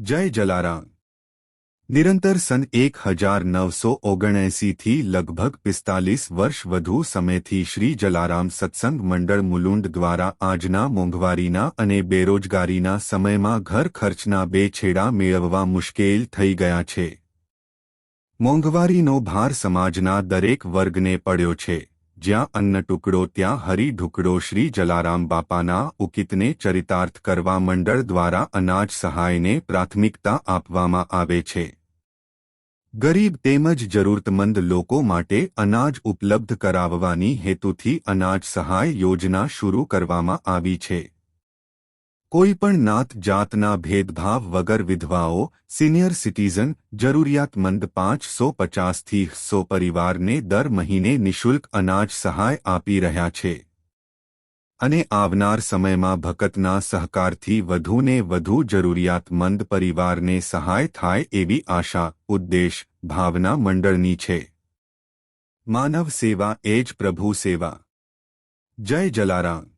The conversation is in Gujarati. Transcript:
જય જલારામ। નિરંતર સન 1979 થી લગભગ 45 વર્ષ વધુ સમયથી શ્રી જલારામ સત્સંગ મંડળ મુલુંડ દ્વારા આજના મોંઘવારીના અને બેરોજગારીના સમયમાં ઘર ખર્ચના બે છેડા મેળવવા મુશ્કેલ થઈ ગયા છે। મોંઘવારીનો ભાર સમાજના દરેક વર્ગને પડ્યો છે। જ્યાં અન્ન ટુકડો ત્યાં હરી ઢુકડો। શ્રી જલારામ બાપાના ઉકિતને ચરિતાર્થ કરવા મંડળ દ્વારા અનાજ સહાયને પ્રાથમિકતા આપવામાં આવે છે। ગરીબ તેમજ જરૂરતમંદ લોકો માટે અનાજ ઉપલબ્ધ કરાવવાની હેતુથી અનાજ સહાય યોજના શરૂ કરવામાં આવી છે। કોઈપણ નાત જાતના ભેદભાવ વગર વિધવાઓ, સિનિયર સિટીઝન, જરૂરિયાતમંદ 550 થી 100 પરિવારને દર મહિને નિઃશુલ્ક અનાજ સહાય આપી રહ્યા છે અને આવનાર સમયમાં ભકતના સહકારથી વધુને વધુ જરૂરિયાતમંદ પરિવારને સહાય થાય એવી આશા, ઉદ્દેશ, ભાવના મંડળની છે। માનવ સેવા એ જ પ્રભુ સેવા। જય જલારામ।